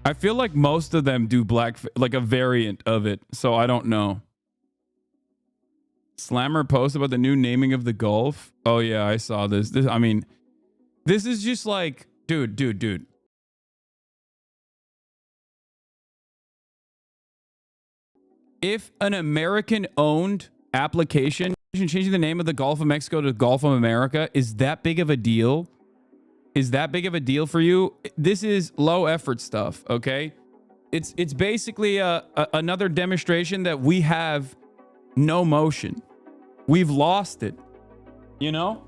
I feel like most of them do black, like a variant of it. So I don't know. Slammer post about the new naming of the Gulf. Oh yeah, I saw this. I mean, this is just like, dude. If an American-owned application changing the name of the Gulf of Mexico to Gulf of America is that big of a deal? Is that big of a deal for you? This is low effort stuff, okay? It's basically another demonstration that we have no motion. We've lost it. You know?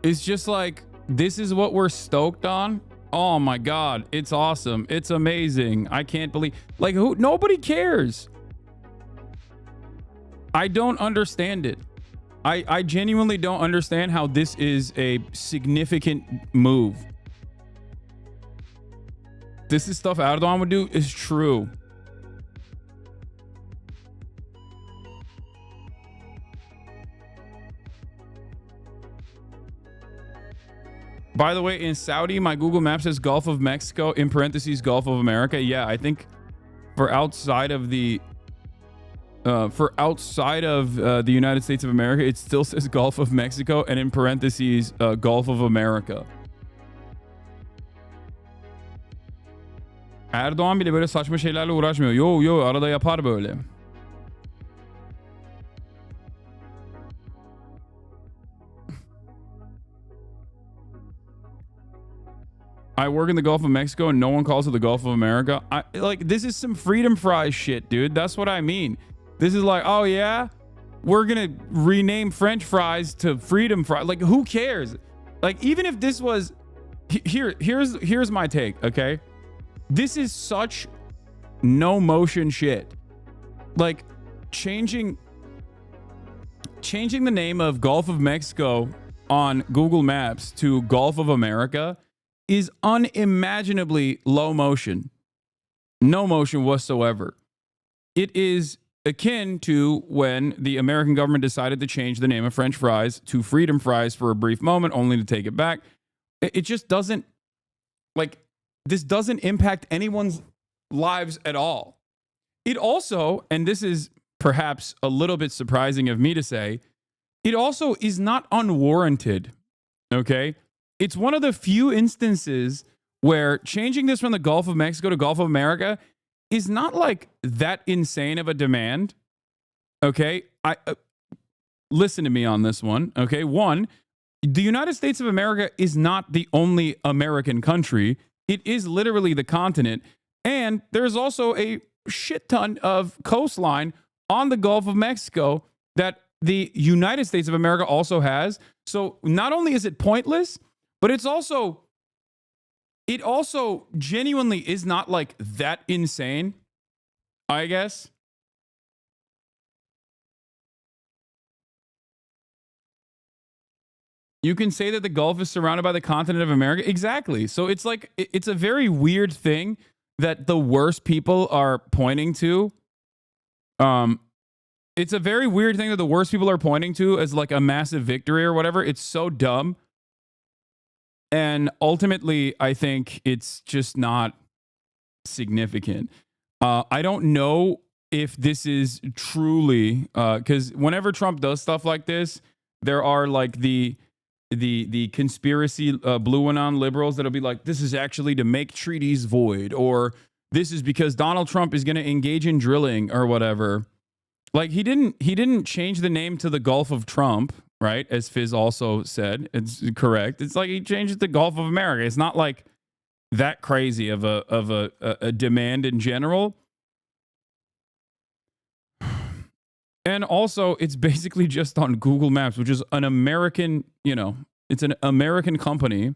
It's just like, this is what we're stoked on. Oh my God, it's awesome. It's amazing. I can't believe, like, who? Nobody cares. I don't understand it. I genuinely don't understand how this is a significant move. This is stuff Erdogan would do is true. By the way, in Saudi, my Google Maps says Gulf of Mexico, in parentheses, Gulf of America. Yeah, I think for outside of the United States of America, it still says Gulf of Mexico, and in parentheses, Gulf of America. Erdoğan bile böyle saçma şeylerle uğraşmıyor. Yo arada yapar böyle. I work in the Gulf of Mexico and no one calls it the Gulf of America. This is some freedom fries shit, dude. That's what I mean. This is like, oh yeah, we're gonna rename French fries to freedom fries. Like, who cares? Like, even if this was here's my take, okay? This is such no motion shit. Like, changing the name of Gulf of Mexico on Google Maps to Gulf of America is unimaginably low motion. No motion whatsoever. It is akin to when the American government decided to change the name of French fries to freedom fries for a brief moment, only to take it back. It just doesn't, like, this doesn't impact anyone's lives at all. It also, and this is perhaps a little bit surprising of me to say, it also is not unwarranted, okay? It's one of the few instances where changing this from the Gulf of Mexico to Gulf of America is not like that insane of a demand. Okay, listen to me on this one. Okay, one, the United States of America is not the only American country. It is literally the continent, and there's also a shit ton of coastline on the Gulf of Mexico that the United States of America also has. So not only is it pointless, but it also genuinely is not like that insane, I guess. You can say that the Gulf is surrounded by the continent of America. Exactly. So it's like, it's a very weird thing that the worst people are pointing to. It's a very weird thing that the worst people are pointing to as like a massive victory or whatever. It's so dumb. And ultimately, I think it's just not significant. I don't know if this is truly, because whenever Trump does stuff like this, there are like the conspiracy blue and on liberals that'll be like, this is actually to make treaties void, or this is because Donald Trump is going to engage in drilling or whatever. Like, he didn't change the name to the Gulf of Trump, right? As Fizz also said, it's correct. It's like he changed it to Gulf of America. It's not like that crazy of a demand in general. And also, it's basically just on Google Maps, which is an American, it's an American company.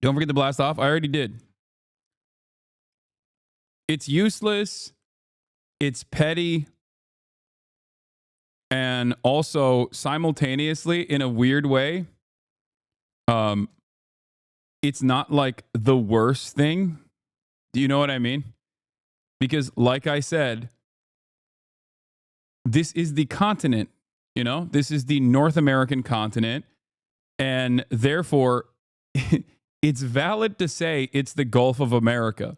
Don't forget to blast off. I already did. It's useless. It's petty. And also, simultaneously, in a weird way, it's not like the worst thing. Do you know what I mean? Because, like I said, this is the continent. You know, this is the North American continent, and therefore it's valid to say it's the Gulf of America.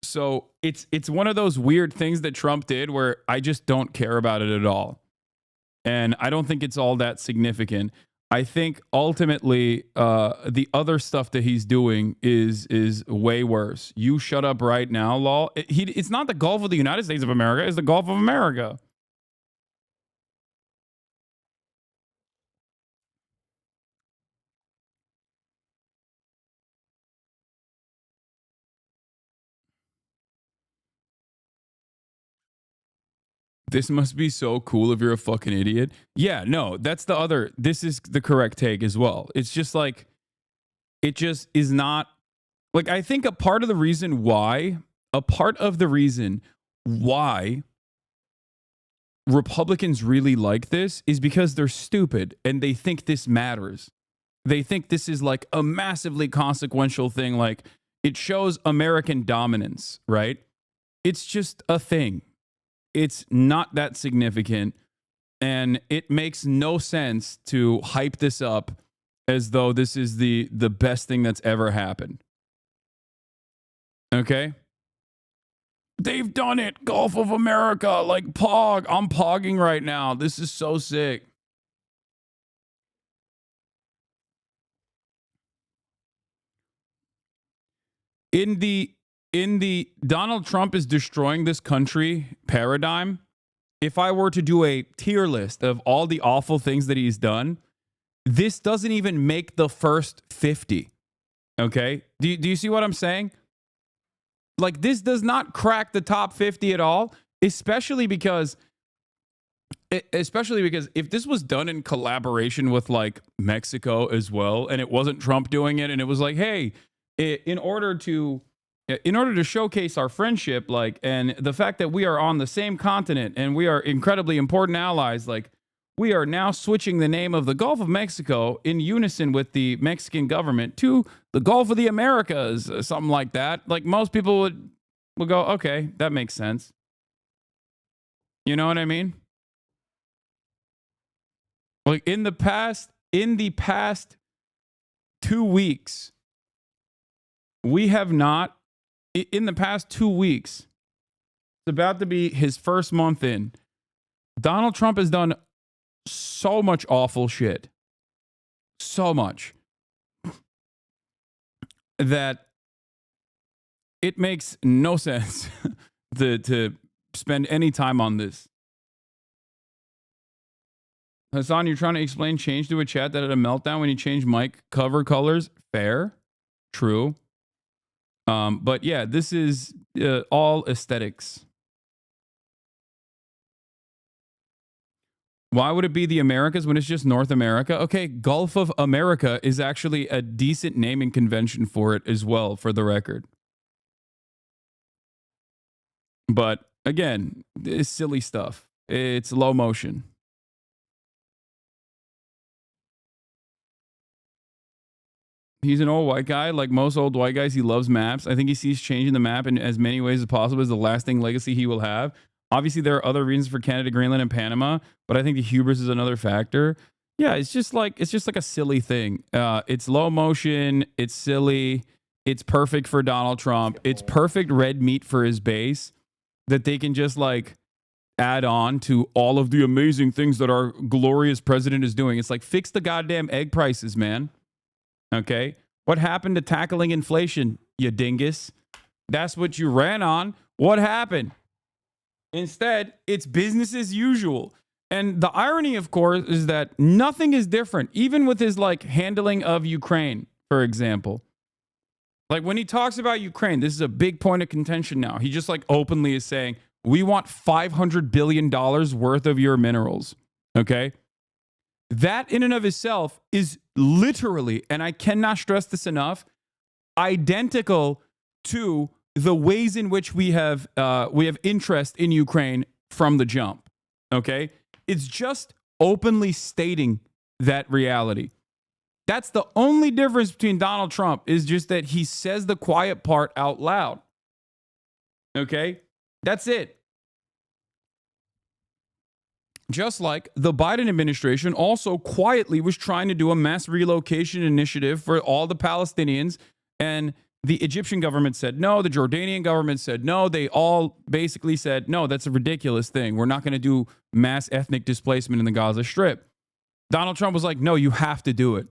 So it's one of those weird things that Trump did where I just don't care about it at all. And I don't think it's all that significant. I think ultimately the other stuff that he's doing is way worse. You shut up right now, law. It's not the Gulf of the United States of America. It's the Gulf of America. This must be so cool if you're a fucking idiot. Yeah, no, that's the other. This is the correct take as well. It's just like, it just is not like, I think a part of the reason why Republicans really like this is because they're stupid and they think this matters. They think this is like a massively consequential thing. Like, it shows American dominance, right? It's just a thing. It's not that significant. And it makes no sense to hype this up as though this is the best thing that's ever happened. Okay? They've done it. Gulf of America. Like, Pog. I'm pogging right now. This is so sick. In the Donald Trump is destroying this country paradigm, if I were to do a tier list of all the awful things that he's done, this doesn't even make the first 50. Okay? Do you see what I'm saying? Like, this does not crack the top 50 at all, especially because if this was done in collaboration with like Mexico as well, and it wasn't Trump doing it, and it was like, hey, in order to showcase our friendship, like, and the fact that we are on the same continent and we are incredibly important allies, like, we are now switching the name of the Gulf of Mexico in unison with the Mexican government to the Gulf of the Americas, something like that. Like, most people would go, okay, that makes sense. You know what I mean? Like, in the past 2 weeks, we have not, in the past 2 weeks, it's about to be his first month in, Donald Trump has done so much awful shit. So much. That it makes no sense to spend any time on this. Hasan, you're trying to explain change to a chat that had a meltdown when you change mic cover colors. Fair. True. But yeah, this is all aesthetics. Why would it be the Americas when it's just North America? Okay, Gulf of America is actually a decent naming convention for it as well, for the record. But again, it's silly stuff. It's low motion. He's an old white guy. Like most old white guys, he loves maps. I think he sees changing the map in as many ways as possible as the lasting legacy he will have. Obviously, there are other reasons for Canada, Greenland, and Panama, but I think the hubris is another factor. Yeah, it's just like a silly thing. It's low motion. It's silly. It's perfect for Donald Trump. It's perfect red meat for his base that they can just like add on to all of the amazing things that our glorious president is doing. It's like, fix the goddamn egg prices, man. Okay? What happened to tackling inflation, you dingus? That's what you ran on. What happened? Instead, it's business as usual. And the irony, of course, is that nothing is different, even with his like handling of Ukraine, for example. Like, when he talks about Ukraine, this is a big point of contention now. He just like openly is saying, we want $500 billion worth of your minerals. Okay? That in and of itself is literally, and I cannot stress this enough, identical to the ways in which we have interest in Ukraine from the jump. Okay? It's just openly stating that reality. That's the only difference between Donald Trump, is just that he says the quiet part out loud. Okay? That's it. Just like the Biden administration also quietly was trying to do a mass relocation initiative for all the Palestinians, and the Egyptian government said no, the Jordanian government said no, they all basically said, no, that's a ridiculous thing. We're not going to do mass ethnic displacement in the Gaza Strip. Donald Trump was like, no, you have to do it.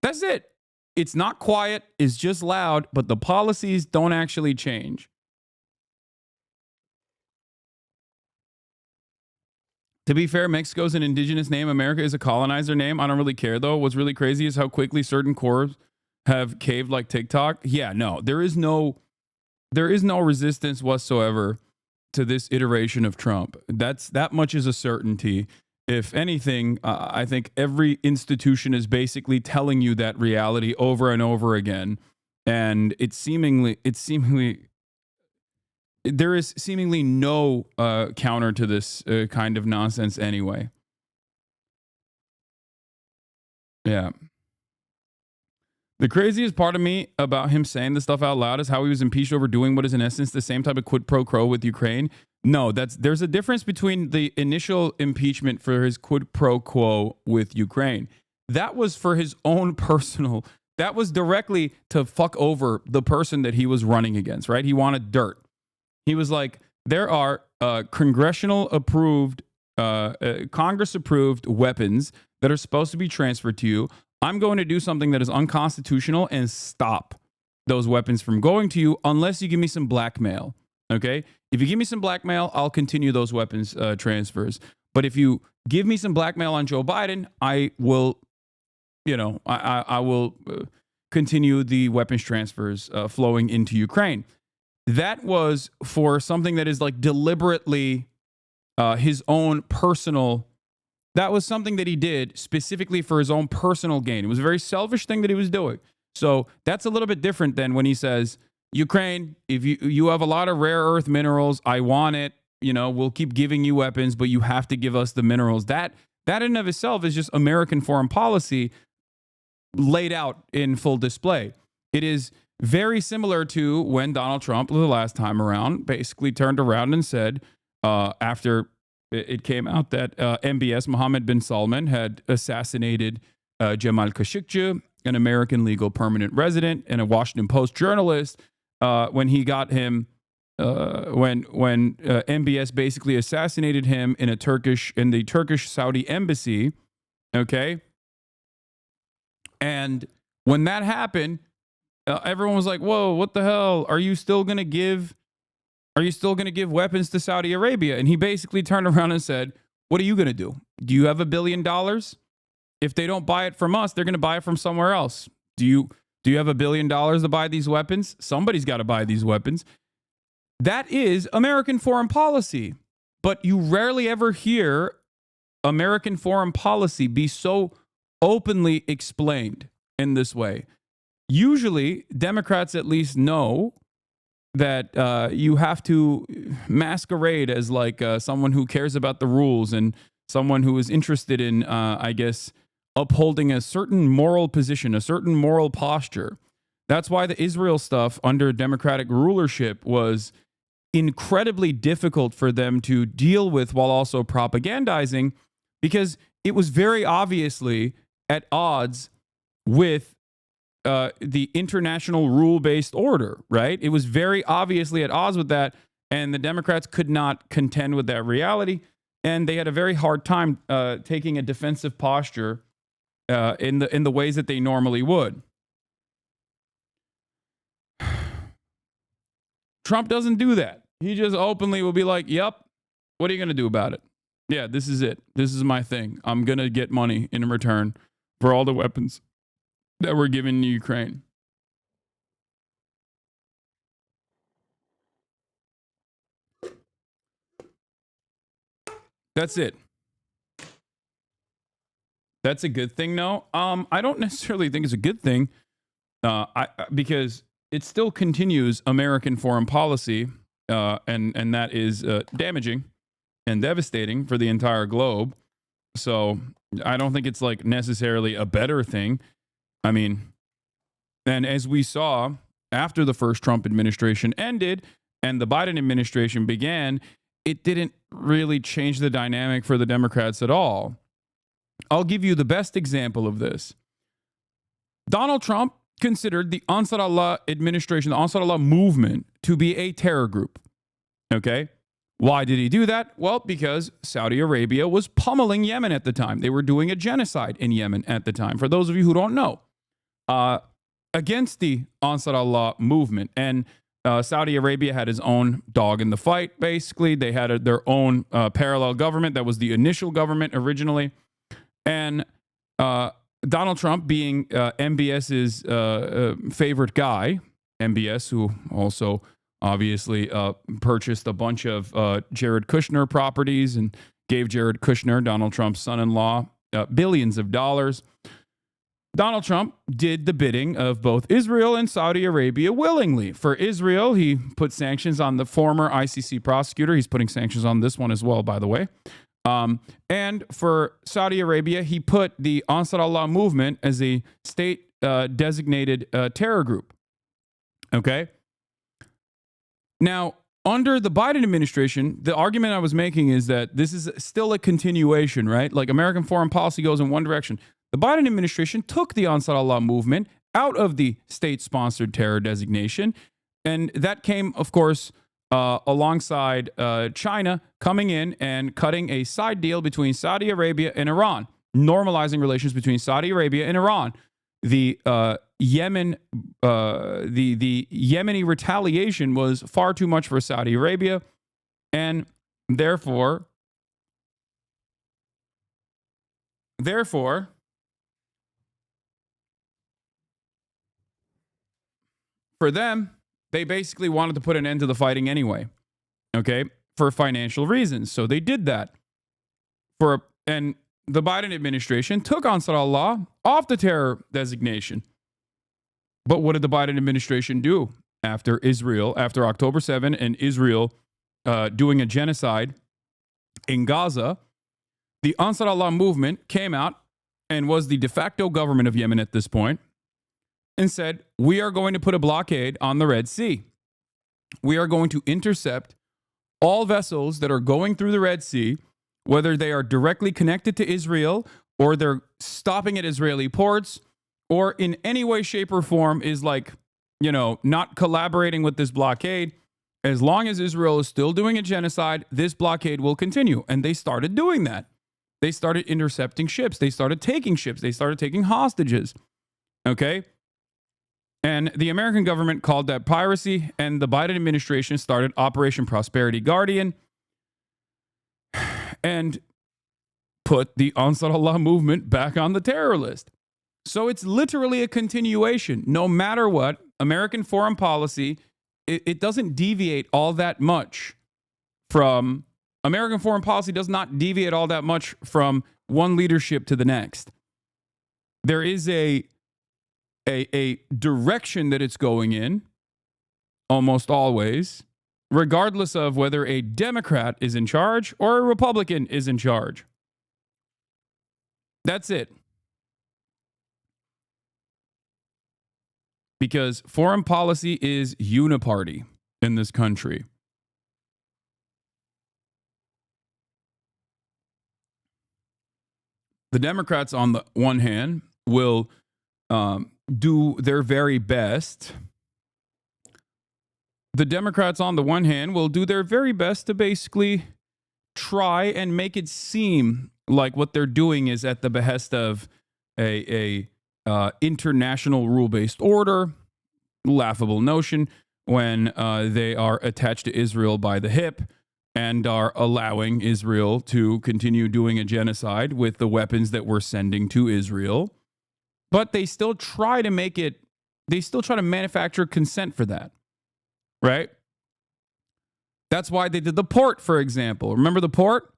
That's it. It's not quiet, it's just loud, but the policies don't actually change. To be fair, Mexico's an indigenous name. America is a colonizer name. I don't really care, though. What's really crazy is how quickly certain cores have caved like TikTok. Yeah, no, there is no resistance whatsoever to this iteration of Trump. That much is a certainty. If anything, I think every institution is basically telling you that reality over and over again. And there is seemingly no counter to this kind of nonsense anyway. Yeah. The craziest part of me about him saying this stuff out loud is how he was impeached over doing what is in essence the same type of quid pro quo with Ukraine. No, there's a difference between the initial impeachment for his quid pro quo with Ukraine. That was for his own personal, that was directly to fuck over the person that he was running against, right? He wanted dirt. He was like, there are congressional approved, Congress approved weapons that are supposed to be transferred to you. I'm going to do something that is unconstitutional and stop those weapons from going to you unless you give me some blackmail. Okay? If you give me some blackmail, I'll continue those weapons transfers. But if you give me some blackmail on Joe Biden, I will, I will continue the weapons transfers flowing into Ukraine. That was for something that is like deliberately his own personal. That was something that he did specifically for his own personal gain. It was a very selfish thing that he was doing. So that's a little bit different than when he says, Ukraine, if you have a lot of rare earth minerals, I want it. We'll keep giving you weapons, but you have to give us the minerals. That in and of itself is just American foreign policy laid out in full display. It is very similar to when Donald Trump, the last time around, basically turned around and said, after it came out that MBS, Mohammed bin Salman, had assassinated Jamal Khashoggi, an American legal permanent resident and a Washington Post journalist, when he got him, when MBS basically assassinated him in the Turkish Saudi embassy, okay? And when that happened, everyone was like, whoa, what the hell? Are you still going to give weapons to Saudi Arabia? And he basically turned around and said, what are you going to do? Do you have $1 billion? If they don't buy it from us, they're going to buy it from somewhere else. Do you have $1 billion to buy these weapons? Somebody's got to buy these weapons. That is American foreign policy. But you rarely ever hear American foreign policy be so openly explained in this way. Usually, Democrats at least know that you have to masquerade as like someone who cares about the rules and someone who is interested in, upholding a certain moral position, a certain moral posture. That's why the Israel stuff under Democratic rulership was incredibly difficult for them to deal with while also propagandizing, because it was very obviously at odds with the international rule-based order, right? It was very obviously at odds with that, and the Democrats could not contend with that reality, and they had a very hard time taking a defensive posture in the ways that they normally would. Trump doesn't do that. He just openly will be like, yep, what are you going to do about it? Yeah, this is it. This is my thing. I'm going to get money in return for all the weapons that were given to Ukraine. That's it. That's a good thing, no? I don't necessarily think it's a good thing, because it still continues American foreign policy, and that is damaging and devastating for the entire globe. So I don't think it's like necessarily a better thing. I mean, and as we saw after the first Trump administration ended and the Biden administration began, it didn't really change the dynamic for the Democrats at all. I'll give you the best example of this. Donald Trump considered the Ansar Allah administration, the Ansar Allah movement, to be a terror group. Okay? Why did he do that? Well, because Saudi Arabia was pummeling Yemen at the time. They were doing a genocide in Yemen at the time. For those of you who don't know, against the Ansar Allah movement. And Saudi Arabia had his own dog in the fight, basically. They had their own parallel government. That was the initial government originally. And Donald Trump, being MBS's favorite guy, MBS, who also obviously purchased a bunch of Jared Kushner properties and gave Jared Kushner, Donald Trump's son-in-law, billions of dollars. Donald Trump did the bidding of both Israel and Saudi Arabia willingly. For Israel, he put sanctions on the former ICC prosecutor. He's putting sanctions on this one as well, by the way. And for Saudi Arabia, he put the Ansar Allah movement as a state designated terror group. Okay? Now, under the Biden administration, the argument I was making is that this is still a continuation, right? Like American foreign policy goes in one direction. The Biden administration took the Ansar Allah movement out of the state-sponsored terror designation, and that came, of course, alongside China coming in and cutting a side deal between Saudi Arabia and Iran, normalizing relations between Saudi Arabia and Iran. The Yemeni retaliation was far too much for Saudi Arabia, and therefore, for them, they basically wanted to put an end to the fighting anyway, okay, for financial reasons. So they did that. And the Biden administration took Ansar Allah off the terror designation. But what did the Biden administration do after October 7 and Israel doing a genocide in Gaza? The Ansar Allah movement came out and was the de facto government of Yemen at this point, and said, we are going to put a blockade on the Red Sea. We are going to intercept all vessels that are going through the Red Sea, whether they are directly connected to Israel or they're stopping at Israeli ports or in any way, shape, or form is not collaborating with this blockade. As long as Israel is still doing a genocide, this blockade will continue. And they started doing that. They started intercepting ships. They started taking ships. They started taking hostages. Okay? And the American government called that piracy, and the Biden administration started Operation Prosperity Guardian and put the Ansar Allah movement back on the terror list. So it's literally a continuation. No matter what, American foreign policy, it doesn't deviate all that much from, American foreign policy does not deviate all that much from one leadership to the next. There is a direction that it's going in, almost always, regardless of whether a Democrat is in charge or a Republican is in charge. That's it. Because foreign policy is uniparty in this country. The Democrats, on the one hand, will do their very best. The Democrats, on the one hand, will do their very best to basically try and make it seem like what they're doing is at the behest of a international rule-based order. Laughable notion when they are attached to Israel by the hip and are allowing Israel to continue doing a genocide with the weapons that we're sending to Israel. But they still try to manufacture consent for that, right? That's why they did the port, for example. Remember the port?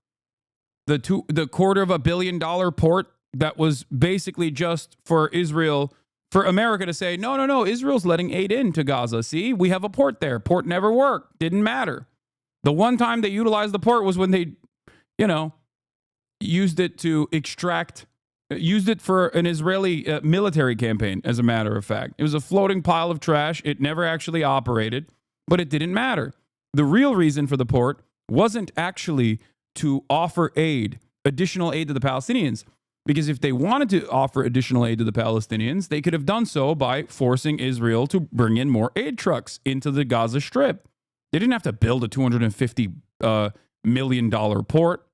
The $250 million port that was basically just for Israel, for America to say, no, Israel's letting aid into Gaza. See, we have a port there. Port never worked. Didn't matter. The one time they utilized the port was when they, used it to used it for an Israeli military campaign, as a matter of fact. It was a floating pile of trash. It never actually operated, but it didn't matter. The real reason for the port wasn't actually to offer aid, additional aid to the Palestinians. Because if they wanted to offer additional aid to the Palestinians, they could have done so by forcing Israel to bring in more aid trucks into the Gaza Strip. They didn't have to build a $250 million port.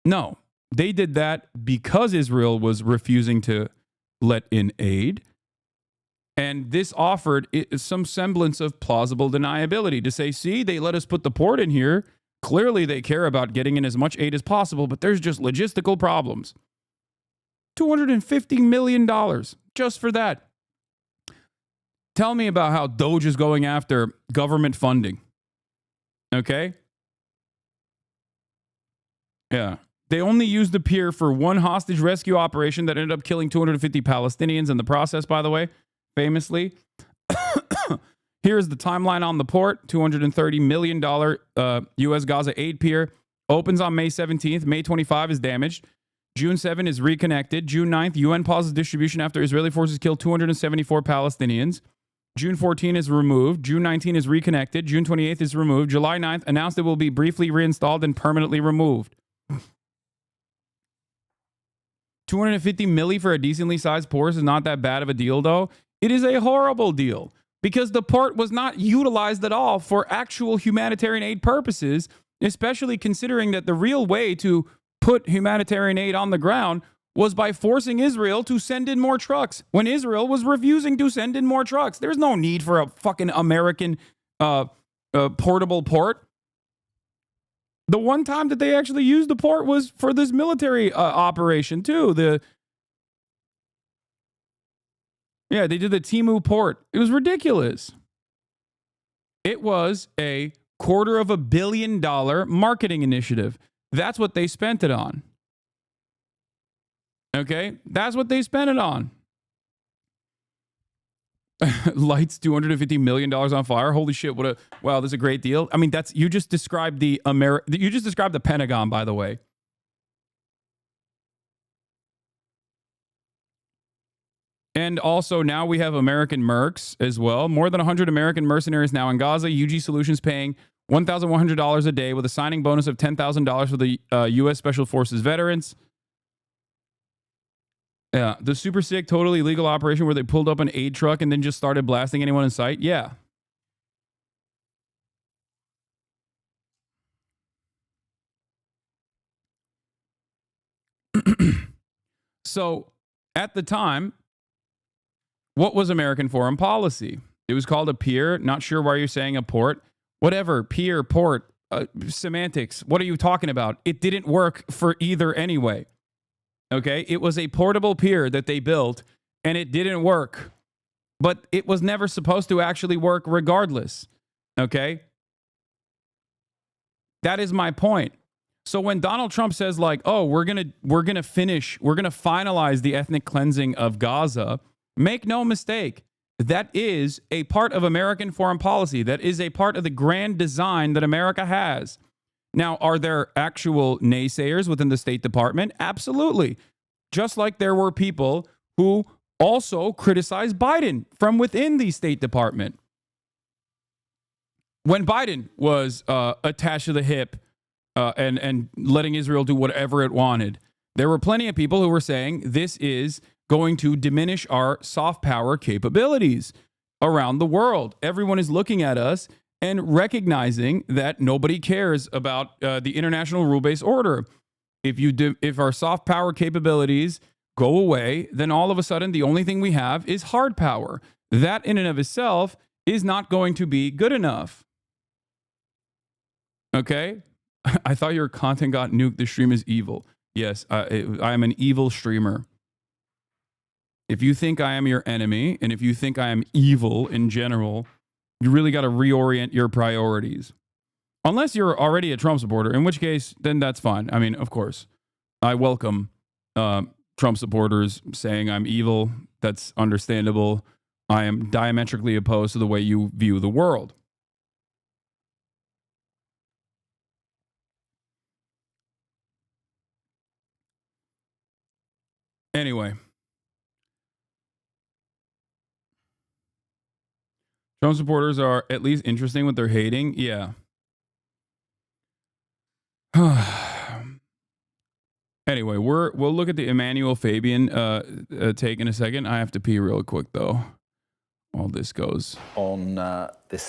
No, they did that because Israel was refusing to let in aid. And this offered some semblance of plausible deniability to say, see, they let us put the port in here. Clearly, they care about getting in as much aid as possible, but there's just logistical problems. $250 million just for that. Tell me about how Doge is going after government funding. Okay? Yeah. They only used the pier for one hostage rescue operation that ended up killing 250 Palestinians in the process, by the way, famously. Here's the timeline on the port. $230 million U.S. Gaza aid pier opens on May 17th. May 25 is damaged. June 7 is reconnected. June 9th, UN pauses distribution after Israeli forces kill 274 Palestinians. June 14 is removed. June 19 is reconnected. June 28th is removed. July 9th announced it will be briefly reinstalled and permanently removed. 250 milli for a decently sized port is not that bad of a deal, though. It is a horrible deal because the port was not utilized at all for actual humanitarian aid purposes, especially considering that the real way to put humanitarian aid on the ground was by forcing Israel to send in more trucks when Israel was refusing to send in more trucks. There's no need for a fucking American portable port. The one time that they actually used the port was for this military operation too. They did the Timu port. It was ridiculous. It was a $250 million marketing initiative. That's what they spent it on. Okay? That's what they spent it on. Lights $250 million on fire. Holy shit, wow, this is a great deal. I mean, you just described the Pentagon, by the way. And also now we have American mercs as well. More than 100 American mercenaries now in Gaza. UG Solutions paying $1,100 a day with a signing bonus of $10,000 for the U.S. Special Forces veterans. Yeah, the super sick, totally legal operation where they pulled up an aid truck and then just started blasting anyone in sight. Yeah. So at the time, what was American foreign policy? It was called a pier. Not sure why you're saying a port. Whatever, pier, port, semantics. What are you talking about? It didn't work for either anyway. Okay, it was a portable pier that they built, and it didn't work. But it was never supposed to actually work regardless. Okay? That is my point. So when Donald Trump says like, "Oh, we're going to finalize the ethnic cleansing of Gaza," make no mistake, that is a part of American foreign policy. That is a part of the grand design that America has. Now, are there actual naysayers within the State Department? Absolutely. Just like there were people who also criticized Biden from within the State Department. When Biden was attached to the hip and letting Israel do whatever it wanted, there were plenty of people who were saying this is going to diminish our soft power capabilities around the world. Everyone is looking at us and recognizing that nobody cares about the international rule-based order. If our soft power capabilities go away, then all of a sudden the only thing we have is hard power. That in and of itself is not going to be good enough. Okay? I thought your content got nuked. The stream is evil. Yes, I am an evil streamer. If you think I am your enemy, and if you think I am evil in general, you really got to reorient your priorities. Unless you're already a Trump supporter, in which case, then that's fine. I mean, of course, I welcome Trump supporters saying I'm evil. That's understandable. I am diametrically opposed to the way you view the world. Anyway. Trump supporters are at least interesting with their hating. Yeah. Anyway, we'll look at the Emmanuel Fabian take in a second. I have to pee real quick though, while this goes. On this